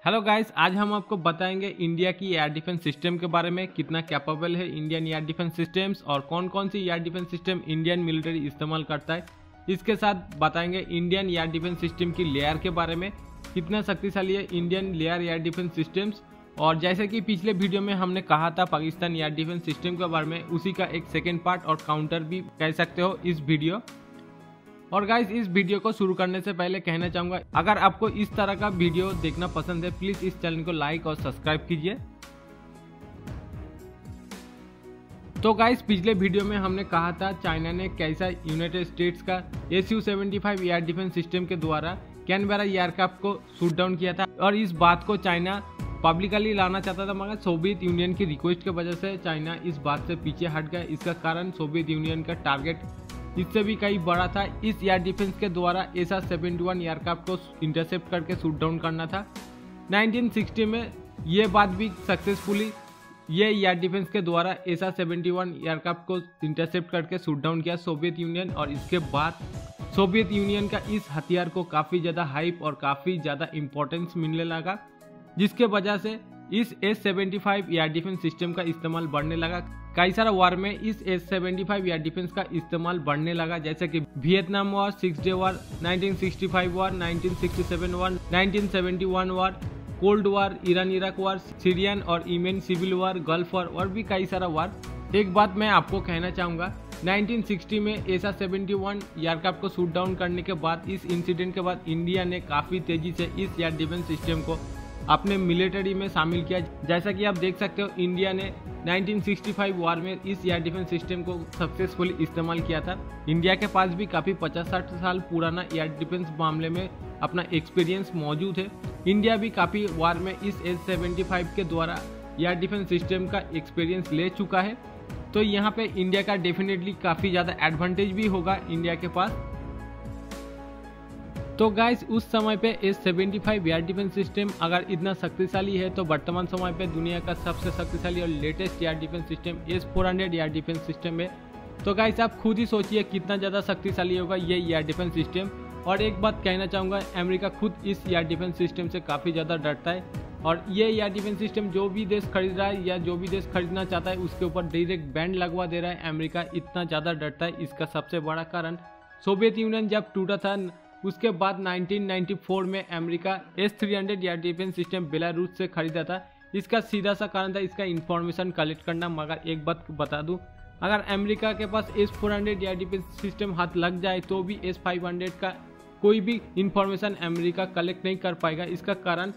Hello guys, आज हम आपको बताएंगे इंडिया की एयर डिफेंस सिस्टम के बारे में। कितना कैपेबल है इंडियन एयर डिफेंस सिस्टम्स और कौन कौन सी air defence system Indian military इस्तेमाल करता है। इसके साथ बताएंगे इंडियन एयर डिफेंस सिस्टम की लेयर के बारे में, कितना शक्तिशाली है Indian layer air defence systems. और जैसे कि पिछले वीडियो में हमने कहा था पाकिस्तान एयर डिफेंस सिस्टम के बारे में, उसी का एक सेकेंड पार्ट और काउंटर भी कह सकते हो इस वीडियो। और गाइस, इस वीडियो को शुरू करने से पहले कहना चाहूंगा, अगर आपको इस तरह का वीडियो देखना पसंद है प्लीज इस चैनल को लाइक और सब्सक्राइब कीजिए। तो गाइस, पिछले वीडियो में हमने कहा था चाइना ने कैसा यूनाइटेड स्टेट्स का Su-75 एयर डिफेंस सिस्टम के द्वारा कैनबेरा एयरक्राफ्ट को शूट डाउन किया था। और इस बात को चाइना पब्लिकली लाना चाहता था, मगर सोवियत यूनियन की रिक्वेस्ट की वजह से चाइना इस बात से पीछे हट गया। इसका कारण सोवियत यूनियन का टारगेट इससे भी कहीं बड़ा था। इस एयर डिफेंस के द्वारा Su-71 एयरक्राफ्ट को इंटरसेप्ट करके शूट डाउन करना था। 1960 में ये बात भी सक्सेसफुली ये एयर डिफेंस के द्वारा Su-71 एयरक्राफ्ट को इंटरसेप्ट करके शूट डाउन किया सोवियत यूनियन। और इसके बाद सोवियत यूनियन का इस हथियार को काफ़ी ज़्यादा हाइप और काफ़ी ज़्यादा इम्पोर्टेंस मिलने लगा, जिसके वजह से इस S-75 एयर डिफेंस सिस्टम का इस्तेमाल बढ़ने लगा। कई सारा वार में इस S-75 एयर डिफेंस का इस्तेमाल बढ़ने लगा, जैसे कि Vietnam war, 6 day war, 1965 war, 1967 war, 1971 war, cold war, Iran Iraq war, Syrian और Yemen civil war, gulf war और भी कई सारा वार। एक बात मैं आपको कहना चाहूँगा, 1960 में Su-71 एयरक्राफ्ट को शूट डाउन करने के बाद, इस इंसिडेंट के बाद इंडिया ने काफ़ी तेज़ी से इस एयर डिफेंस सिस्टम को अपने मिलिट्री में शामिल किया। जैसा कि आप देख सकते हो, इंडिया ने 1965 वार में इस एयर डिफेंस सिस्टम को सक्सेसफुली इस्तेमाल किया था। इंडिया के पास भी काफ़ी 50-60 साल पुराना एयर डिफेंस मामले में अपना एक्सपीरियंस मौजूद है। इंडिया भी काफ़ी वार में इस S-75 के द्वारा एयर डिफेंस सिस्टम का एक्सपीरियंस ले चुका है। तो यहाँ पे इंडिया का डेफिनेटली काफ़ी ज़्यादा एडवांटेज भी होगा इंडिया के पास। तो गाइस, उस समय पे S-75 एयर डिफेंस सिस्टम अगर इतना शक्तिशाली है, तो वर्तमान समय पे दुनिया का सबसे शक्तिशाली और latest air defence system S-400 air defence system है। तो गाइस, आप खुद ही सोचिए कितना ज़्यादा शक्तिशाली होगा ये एयर डिफेंस सिस्टम। और एक बात कहना चाहूँगा, अमेरिका खुद इस एयर डिफेंस सिस्टम से काफ़ी ज़्यादा डरता है। और ये एयर डिफेंस सिस्टम जो भी देश खरीद रहा है या जो भी देश खरीदना चाहता है, उसके ऊपर डायरेक्ट बैन लगवा दे रहा है। अमेरिका इतना ज़्यादा डरता है। इसका सबसे बड़ा कारण सोवियत यूनियन जब टूटा था, उसके बाद 1994 में America S-300 air defence system Belarus से खरीदा था। इसका सीधा सा कारण था इसका इंफॉर्मेशन कलेक्ट करना। मगर एक बात बता दूं, अगर अमेरिका के पास S-400 एयर डिफेंस सिस्टम हाथ लग जाए तो भी S-500 का कोई भी इंफॉर्मेशन अमेरिका कलेक्ट नहीं कर पाएगा। इसका कारण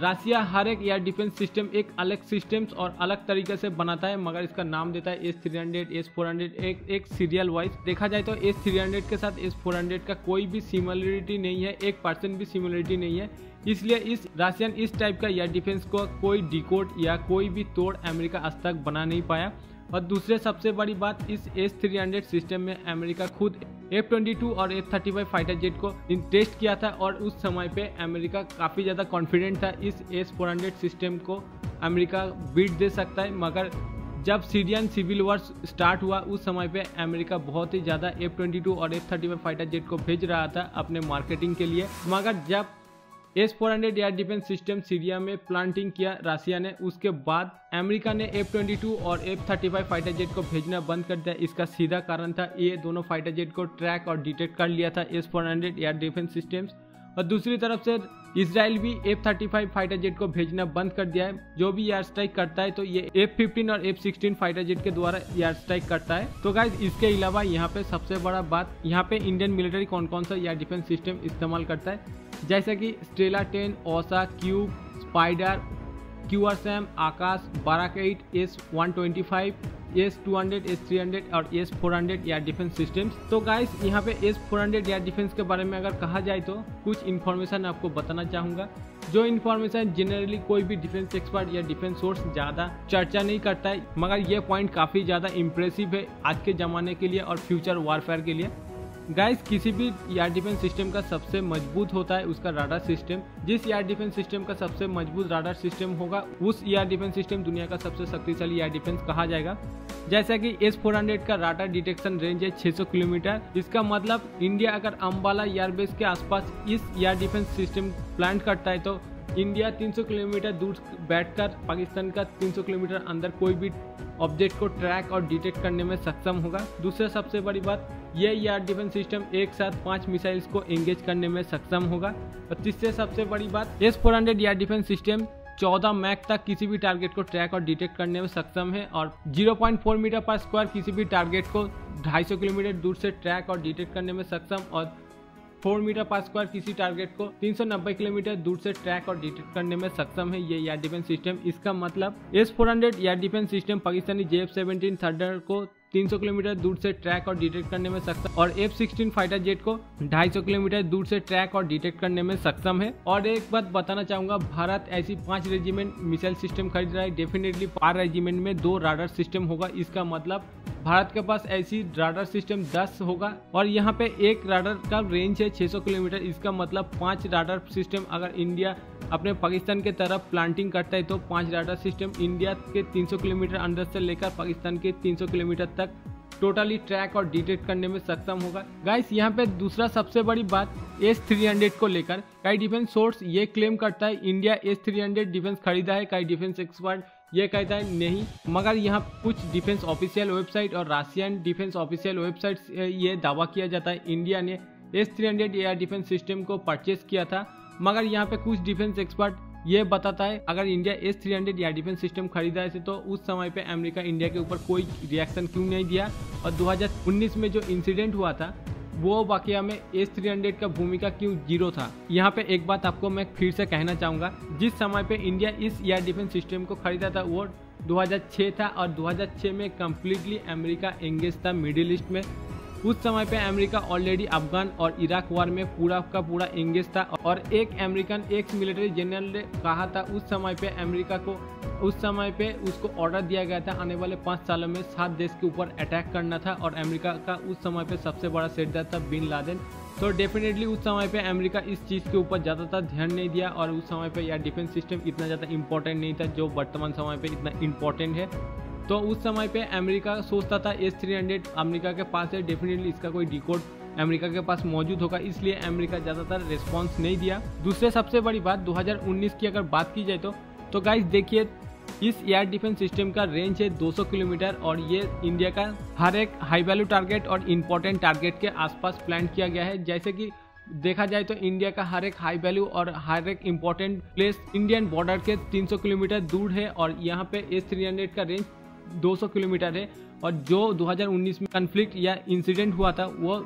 रसिया हर एक एयर डिफेंस सिस्टम एक अलग सिस्टम्स और अलग तरीके से बनाता है, मगर इसका नाम देता है S-300, S-400 एक सीरियल वाइज। देखा जाए तो S-300 के साथ S-400 का कोई भी सिमिलरिटी नहीं है, 1% भी सिमिलरिटी नहीं है। इसलिए इस रशियन इस टाइप का एयर डिफेंस को कोई डिकोड या कोई भी तोड़ अमेरिका आज तक बना नहीं पाया। और दूसरे सबसे बड़ी बात, इस S-300 सिस्टम में अमेरिका खुद F-22 और F-35 फाइटर जेट को टेस्ट किया था। और उस समय पे अमेरिका काफ़ी ज़्यादा कॉन्फिडेंट था इस S-400 सिस्टम को अमेरिका बीट दे सकता है। मगर जब सीरियन सिविल वॉर स्टार्ट हुआ, उस समय पे अमेरिका बहुत ही ज़्यादा F-22 और F-35 फाइटर जेट को भेज रहा था अपने मार्केटिंग के लिए। मगर जब S-400 air defence system Syria में प्लांटिंग किया रसिया ने, उसके बाद अमेरिका ने F-22 और F-35 फाइटर जेट को भेजना बंद कर दिया। इसका सीधा कारण था ये दोनों फाइटर जेट को ट्रैक और डिटेक्ट कर लिया था S-400 एयर डिफेंस सिस्टम्स। और दूसरी तरफ से इसराइल भी F-35 फाइटर जेट को भेजना बंद कर दिया है। जो भी एयर स्ट्राइक करता है तो ये F-15 और F-16 फाइटर जेट के द्वारा एयर स्ट्राइक करता है। तो गाइस, इसके अलावा यहाँ पे सबसे बड़ा बात, यहाँ पे इंडियन मिलिट्री कौन कौन सा एयर डिफेंस सिस्टम इस्तेमाल करता है, जैसे कि स्टेला 10, ओसा, क्यूब, स्पाइडर, QRSAM, आकाश, बाराक 8, S-125, S-200, S-300 और S-400 एयर डिफेंस सिस्टम्स। तो गाइस, यहाँ पे S-400 एयर डिफेंस के बारे में अगर कहा जाए तो कुछ इन्फॉर्मेशन आपको बताना चाहूँगा, जो इन्फॉर्मेशन जनरली कोई भी डिफेंस एक्सपर्ट या डिफेंस सोर्स ज़्यादा चर्चा नहीं करता है। मगर ये पॉइंट काफ़ी ज़्यादा इम्प्रेसिव है आज के ज़माने के लिए और फ्यूचर वारफेयर के लिए। गाइस, किसी भी एयर डिफेंस सिस्टम का सबसे मजबूत होता है उसका राडार सिस्टम। जिस एयर डिफेंस सिस्टम का सबसे मजबूत राडार सिस्टम होगा, उस एयर डिफेंस सिस्टम दुनिया का सबसे शक्तिशाली एयर डिफेंस कहा जाएगा। जैसा कि S-400 का राडार डिटेक्शन रेंज है 600 किलोमीटर। इसका मतलब इंडिया अगर अंबाला एयरबेस के आसपास इस एयर डिफेंस सिस्टम प्लांट करता है तो इंडिया 300 किलोमीटर दूर बैठकर पाकिस्तान का 300 किलोमीटर अंदर कोई भी ऑब्जेक्ट को ट्रैक और डिटेक्ट करने में सक्षम होगा। दूसरा सबसे बड़ी बात, ये एयर डिफेंस सिस्टम एक साथ 5 मिसाइल्स को एंगेज करने में सक्षम होगा। और तीसरे सबसे बड़ी बात, S-400 air defence system 14 Mac तक किसी भी टारगेट को ट्रैक और डिटेक्ट करने में सक्षम है और 0.4 मीटर पर स्क्वायर किसी भी टारगेट को 250 किलोमीटर दूर से ट्रैक और डिटेक्ट करने में सक्षम और 4 मीटर पर स्क्वायर किसी टारगेट को 390 किलोमीटर दूर से ट्रैक और डिटेक्ट करने में सक्षम है ये एयर डिफेंस सिस्टम। इसका मतलब S-400 air defence system Pakistani JF-17 thunder को 300 किलोमीटर दूर से ट्रैक और डिटेक्ट करने में सक्षम और F-16 फाइटर जेट को 250 किलोमीटर दूर से ट्रैक और डिटेक्ट करने में सक्षम है। और एक बात बताना चाहूंगा, भारत ऐसी 5 रेजिमेंट मिसाइल सिस्टम खरीद रहा है। डेफिनेटली 5 रेजिमेंट में 2 राडार सिस्टम होगा। इसका मतलब भारत के पास ऐसी राडार सिस्टम 10 होगा और यहाँ पे एक राडार का रेंज है 600 किलोमीटर। इसका मतलब 5 राडार सिस्टम अगर इंडिया अपने पाकिस्तान के तरफ प्लांटिंग करता है तो 5 राडार सिस्टम इंडिया के 300 किलोमीटर अंदर से लेकर पाकिस्तान के 300 किलोमीटर तक टोटली ट्रैक और डिटेक्ट करने में सक्षम होगा। गाइस यहाँ पे दूसरा सबसे बड़ी बात, S-300 को लेकर कई डिफेंस सोर्स ये क्लेम करता है इंडिया S-300 डिफेंस खरीदा है। कई डिफेंस एक्सपर्ट ये कहता है नहीं, मगर यहाँ कुछ डिफेंस ऑफिशियल वेबसाइट और रशियन डिफेंस ऑफिशियल वेबसाइट ये दावा किया जाता है इंडिया ने S-300 एयर डिफेंस सिस्टम को परचेस किया था। मगर यहाँ पे कुछ डिफेंस एक्सपर्ट ये बताता है अगर India S-300 air defence system खरीदा है तो उस समय पे अमेरिका इंडिया के ऊपर कोई रिएक्शन क्यों नहीं दिया और 2019 में जो इंसिडेंट हुआ था वो वाकया में S-300 का भूमिका क्यों जीरो था। यहाँ पे एक बात आपको मैं फिर से कहना चाहूँगा, जिस समय पे इंडिया इस एयर डिफेंस सिस्टम को खरीदा था वो 2006 था और 2006 में कम्प्लीटली अमेरिका एंगेज था मिडिल ईस्ट में। उस समय पे अमेरिका ऑलरेडी अफगान और इराक वार में पूरा का पूरा एंगेज था और एक अमेरिकन एक्स मिलिट्री जनरल ने कहा था उस समय पे अमेरिका को उसको ऑर्डर दिया गया था आने वाले 5 सालों में 7 देश के ऊपर अटैक करना था और अमेरिका का उस समय पे सबसे बड़ा सेटर था बिन लादेन। तो डेफिनेटली उस समय पे अमेरिका इस चीज़ के ऊपर ज़्यादातर ध्यान नहीं दिया और उस समय पे यह डिफेंस सिस्टम इतना ज़्यादा इंपॉर्टेंट नहीं था जो वर्तमान समय पे इतना इंपॉर्टेंट है। तो उस समय पे अमेरिका सोचता था S-300 अमेरिका के पास है, डेफिनेटली इसका कोई डिकोड अमेरिका के पास मौजूद होगा, इसलिए अमेरिका ज़्यादातर रिस्पांस नहीं दिया। दूसरे सबसे बड़ी बात 2019 की अगर बात की जाए तो गाइस देखिए इस एयर डिफेंस सिस्टम का रेंज है 200 किलोमीटर और ये इंडिया का हर एक हाई वैल्यू टारगेट और इम्पोर्टेंट टारगेट के आसपास प्लान किया गया है। जैसे कि देखा जाए तो इंडिया का हर एक हाई वैल्यू और हर एक इम्पोर्टेंट प्लेस इंडियन बॉर्डर के 300 किलोमीटर दूर है और यहाँ पे S-300 का रेंज 200 किलोमीटर है। और जो 2019 में कन्फ्लिक्ट या इंसिडेंट हुआ था वो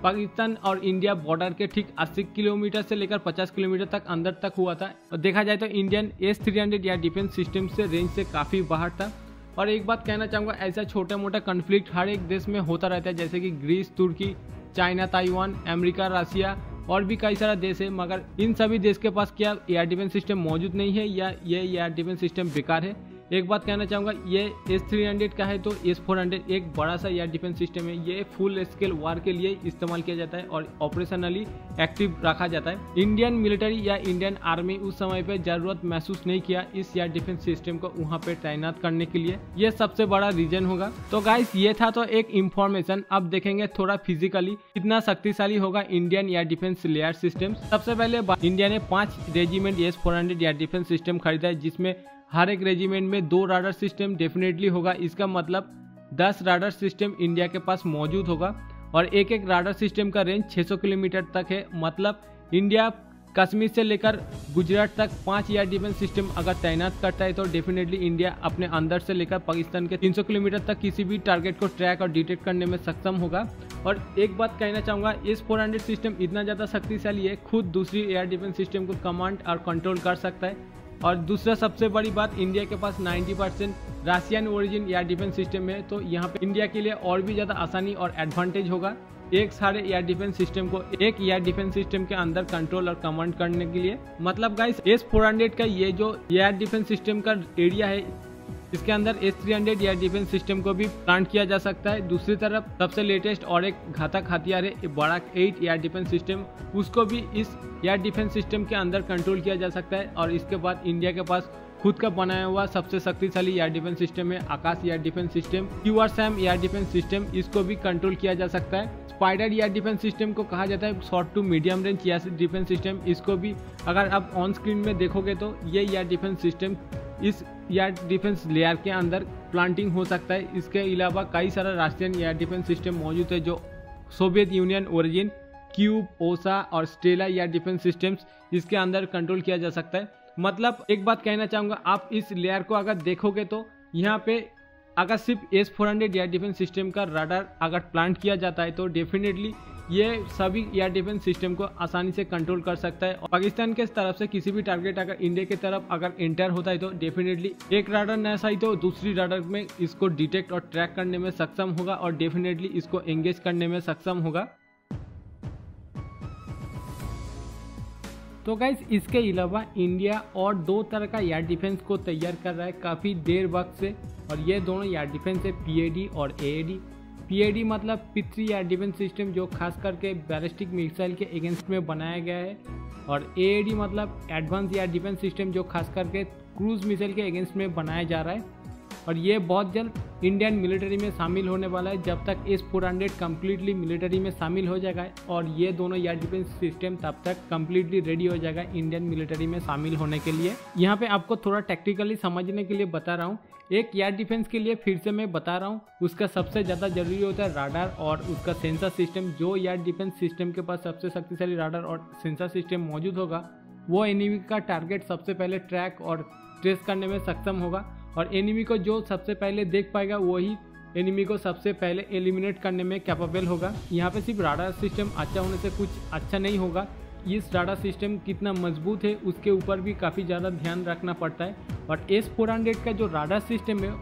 पाकिस्तान और इंडिया बॉर्डर के ठीक 80 किलोमीटर से लेकर 50 किलोमीटर तक अंदर तक हुआ था। और देखा जाए तो इंडियन S-300 या डिफेंस सिस्टम से रेंज से काफ़ी बाहर था। और एक बात कहना चाहूँगा, ऐसा छोटा मोटा कन्फ्लिक्ट हर एक देश में होता रहता है, जैसे कि ग्रीस, तुर्की, चाइना, ताइवान, अमेरिका, रशिया और भी कई सारा देश है, मगर इन सभी देश के पास क्या एयर डिफेंस सिस्टम मौजूद नहीं है या ये एयर डिफेंस सिस्टम बेकार है। एक बात कहना चाहूँगा, ये S-300 का है तो S-400 एक बड़ा सा एयर डिफेंस सिस्टम है। ये फुल स्केल वार के लिए इस्तेमाल किया जाता है और ऑपरेशनली एक्टिव रखा जाता है। इंडियन मिलिट्री या इंडियन आर्मी उस समय पे जरूरत महसूस नहीं किया इस एयर डिफेंस सिस्टम को वहाँ पे तैनात करने के लिए, ये सबसे बड़ा रीजन होगा। तो गाइस ये था तो एक इन्फॉर्मेशन। अब देखेंगे थोड़ा फिजिकली कितना शक्तिशाली होगा Indian air defence air system. सबसे पहले इंडिया ने 5 regiment S-400 air defence system खरीदा है, जिसमें हर एक रेजिमेंट में 2 राडार सिस्टम डेफिनेटली होगा। इसका मतलब 10 राडार सिस्टम इंडिया के पास मौजूद होगा और एक एक राडार सिस्टम का रेंज 600 किलोमीटर तक है। मतलब इंडिया कश्मीर से लेकर गुजरात तक 5 एयर डिफेंस सिस्टम अगर तैनात करता है तो डेफिनेटली इंडिया अपने अंदर से लेकर पाकिस्तान के 300 किलोमीटर तक किसी भी टारगेट को ट्रैक और डिटेक्ट करने में सक्षम होगा। और एक बात कहना चाहूँगा, S-400 सिस्टम इतना ज़्यादा शक्तिशाली है, खुद दूसरी एयर डिफेंस सिस्टम को कमांड और कंट्रोल कर सकता है। और दूसरा सबसे बड़ी बात, इंडिया के पास 90% Russian origin air defence system है, तो यहाँ पे इंडिया के लिए और भी ज़्यादा आसानी और एडवांटेज होगा एक सारे एयर डिफेंस सिस्टम को एक एयर डिफेंस सिस्टम के अंदर कंट्रोल और कमांड करने के लिए। मतलब गाइस S-400 का ये जो एयर डिफेंस सिस्टम का एरिया है, इसके अंदर S-300 एयर डिफेंस सिस्टम को भी प्लांट किया जा सकता है। दूसरी तरफ सबसे लेटेस्ट और एक घातक हथियार है बराक 8 एयर डिफेंस सिस्टम, उसको भी इस एयर डिफेंस सिस्टम के अंदर कंट्रोल किया जा सकता है। और इसके बाद इंडिया के पास खुद का बनाया हुआ सबसे शक्तिशाली एयर डिफेंस सिस्टम है Akash air defence system. QRSAM air defence system, इसको भी कंट्रोल किया जा सकता है। स्पाइडर एयर डिफेंस सिस्टम को कहा जाता है short to medium range air defence system. इसको भी अगर आप ऑन स्क्रीन में देखोगे तो ये एयर डिफेंस सिस्टम इस एयर डिफेंस लेयर के अंदर प्लांटिंग हो सकता है। इसके अलावा कई सारा राशियन एयर डिफेंस सिस्टम मौजूद है जो सोवियत यूनियन ओरिजिन, क्यूब, ओसा और स्टेला एयर डिफेंस सिस्टम्स इसके अंदर कंट्रोल किया जा सकता है। मतलब एक बात कहना चाहूँगा, आप इस लेयर को अगर देखोगे तो यहाँ पे अगर सिर्फ S-400 एयर डिफेंस सिस्टम का राडार अगर प्लांट किया जाता है तो डेफिनेटली ये सभी एयर डिफेंस सिस्टम को आसानी से कंट्रोल कर सकता है। और पाकिस्तान के तरफ से किसी भी टारगेट अगर इंडिया की तरफ अगर एंटर होता है तो डेफिनेटली एक राडार न सही तो दूसरी राडार में इसको डिटेक्ट और ट्रैक करने में सक्षम होगा और डेफिनेटली इसको एंगेज करने में सक्षम होगा। तो गाइस इसके अलावा इंडिया और 2 तरह का एयर डिफेंस को तैयार कर रहा है काफ़ी देर वक्त से, और ये दोनों एयर डिफेंस है PAD और AAD। PAD मतलब पिथरी एयर डिफेंस सिस्टम जो खास करके बैलिस्टिक मिसाइल के अगेंस्ट में बनाया गया है, और AAD मतलब एडवांस एयर डिफेंस सिस्टम जो खास करके क्रूज मिसाइल के अगेंस्ट में बनाया जा रहा है। और ये बहुत जल्द इंडियन मिलिट्री में शामिल होने वाला है जब तक S-400 कम्प्लीटली मिलिट्री में शामिल हो जाएगा, और ये दोनों एयर डिफेंस सिस्टम तब तक कम्प्लीटली रेडी हो जाएगा इंडियन मिलिट्री में शामिल होने के लिए। यहाँ पे आपको थोड़ा टेक्निकली समझने के लिए बता रहा हूँ। एक एयर डिफेंस के लिए फिर से मैं बता रहा हूँ, उसका सबसे ज़्यादा जरूरी होता है राडार और उसका सेंसर सिस्टम। जो एयर डिफेंस सिस्टम के पास सबसे शक्तिशाली राडार और सेंसर सिस्टम मौजूद होगा वो एनिमी का टारगेट सबसे पहले ट्रैक और ट्रेस करने में सक्षम होगा, और एनिमी को जो सबसे पहले देख पाएगा वही एनिमी को सबसे पहले एलिमिनेट करने में कैपेबल होगा। यहाँ पे सिर्फ राडार सिस्टम अच्छा होने से कुछ अच्छा नहीं होगा, इस राडार सिस्टम कितना मजबूत है उसके ऊपर भी काफ़ी ज़्यादा ध्यान रखना पड़ता है। और S-400 का जो राडार सिस्टम है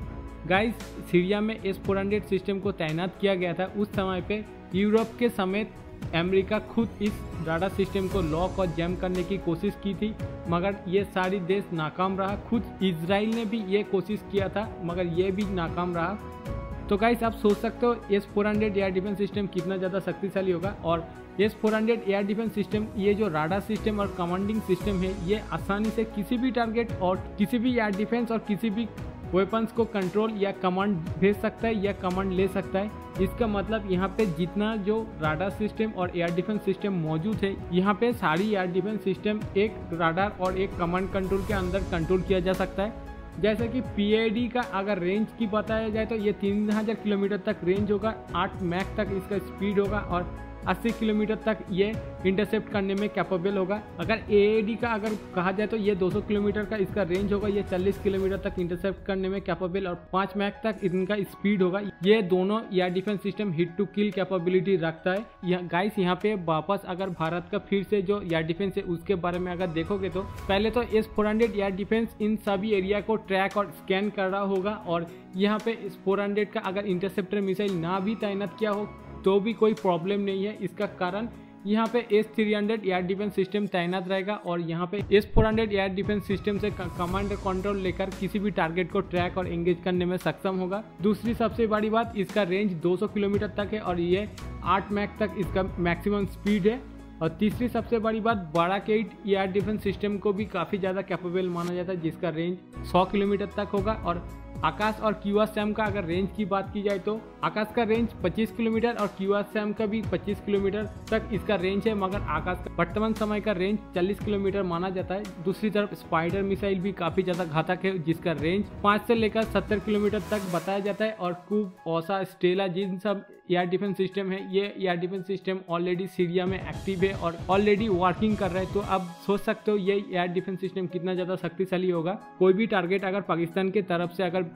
गाइस, सीरिया में S-400 सिस्टम को तैनात किया गया था। उस समय पे यूरोप के समेत अमेरिका खुद इस राडार सिस्टम को लॉक और जैम करने की कोशिश की थी, मगर ये सारी देश नाकाम रहा। खुद इजराइल ने भी ये कोशिश किया था मगर ये भी नाकाम रहा। तो गाइस आप सोच सकते हो S-400 एयर डिफेंस सिस्टम कितना ज़्यादा शक्तिशाली होगा। और S-400 एयर डिफेंस सिस्टम, ये जो राडार सिस्टम और कमांडिंग सिस्टम है, ये आसानी से किसी भी टारगेट और किसी भी एयर डिफेंस और किसी भी वेपन्स को कंट्रोल या कमांड भेज सकता है या कमांड ले सकता है। इसका मतलब यहाँ पे जितना जो राडार सिस्टम और एयर डिफेंस सिस्टम मौजूद है, यहाँ पे सारी एयर डिफेंस सिस्टम एक राडार और एक कमांड कंट्रोल के अंदर कंट्रोल किया जा सकता है। जैसे कि PAD का अगर रेंज की बताया जाए तो ये 3000 किलोमीटर तक रेंज होगा, 8 मैक तक इसका स्पीड होगा और 80 किलोमीटर तक ये इंटरसेप्ट करने में कैपेबल होगा। अगर AAD का अगर कहा जाए तो ये 200 किलोमीटर का इसका रेंज होगा, ये 40 किलोमीटर तक इंटरसेप्ट करने में कैपेबल और 5 मैक तक इनका स्पीड होगा। ये दोनों air defence system hit to kill capability रखता है। गाइस यहाँ पे वापस अगर भारत का फिर से जो एयर डिफेंस है उसके बारे में अगर देखोगे तो पहले तो S-400 एयर डिफेंस इन सभी एरिया को ट्रैक और स्कैन कर रहा होगा, और यहाँ पे S-400 का अगर इंटरसेप्टर मिसाइल ना भी तैनात किया हो तो भी कोई प्रॉब्लम नहीं है। इसका कारण यहाँ पे S-300 एयर डिफेंस सिस्टम तैनात रहेगा, और यहाँ पे S-400 एयर डिफेंस सिस्टम से कमांड कंट्रोल लेकर किसी भी टारगेट को ट्रैक और एंगेज करने में सक्षम होगा। दूसरी सबसे बड़ी बात, इसका रेंज 200 किलोमीटर तक है और ये 8 मैक तक इसका मैक्सिमम स्पीड है। और तीसरी सबसे बड़ी बात, बड़ा एट एयर डिफेंस सिस्टम को भी काफ़ी ज़्यादा कैपेबल माना जाता है जिसका रेंज 100 किलोमीटर तक होगा। और आकाश और QRSAM का अगर रेंज की बात की जाए तो आकाश का रेंज 25 किलोमीटर और QRSAM का भी 25 किलोमीटर तक इसका रेंज है, मगर आकाश का वर्तमान समय का रेंज 40 किलोमीटर माना जाता है। दूसरी तरफ स्पाइडर मिसाइल भी काफ़ी ज़्यादा घातक है जिसका रेंज 5 से लेकर 70 किलोमीटर तक बताया जाता है। और क्यूब, ओसा, स्टेला जिन सब एयर डिफेंस सिस्टम है, ये air defence system already Syria में एक्टिव है और ऑलरेडी वर्किंग कर रहे हैं। तो अब सोच सकते हो ये एयर डिफेंस सिस्टम कितना ज़्यादा शक्तिशाली होगा। कोई भी टारगेट अगर पाकिस्तान की तरफ से अगर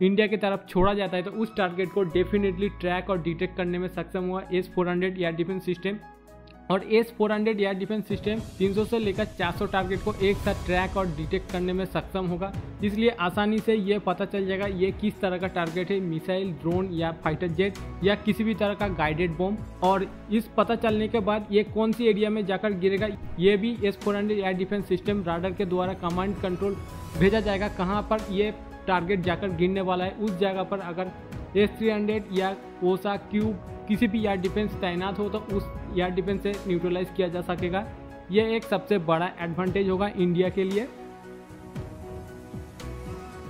इंडिया की तरफ छोड़ा जाता है तो उस टारगेट को डेफिनेटली ट्रैक और डिटेक्ट करने में सक्षम हुआ S-400 एयर डिफेंस सिस्टम। और S-400 एयर डिफेंस सिस्टम 300 से लेकर 400 टारगेट को एक साथ ट्रैक और डिटेक्ट करने में सक्षम होगा, इसलिए आसानी से ये पता चल जाएगा ये किस तरह का टारगेट है, मिसाइल, ड्रोन या फाइटर जेट या किसी भी तरह का गाइडेड बॉम्ब। और इस पता चलने के बाद ये कौन सी एरिया में जाकर गिरेगा ये भी S-400 air defence system radar के द्वारा कमांड कंट्रोल भेजा जाएगा, कहाँ पर ये टारगेट जाकर गिरने वाला है। उस जगह पर अगर S-300 या ओसा, क्यूब किसी भी एयर डिफेंस तैनात हो तो उस एयर डिफेंस से न्यूट्रलाइज किया जा सकेगा। यह एक सबसे बड़ा एडवांटेज होगा इंडिया के लिए।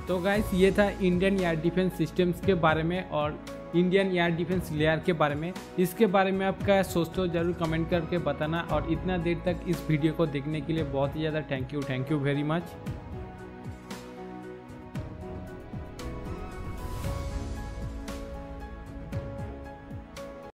तो गाइस ये था इंडियन एयर डिफेंस सिस्टम्स के बारे में और इंडियन एयर डिफेंस लेयर के बारे में। इसके बारे में आप क्या सोचते हो जरूर कमेंट करके बताना। और इतना देर तक इस वीडियो को देखने के लिए बहुत ही ज़्यादा थैंक यू वेरी मच।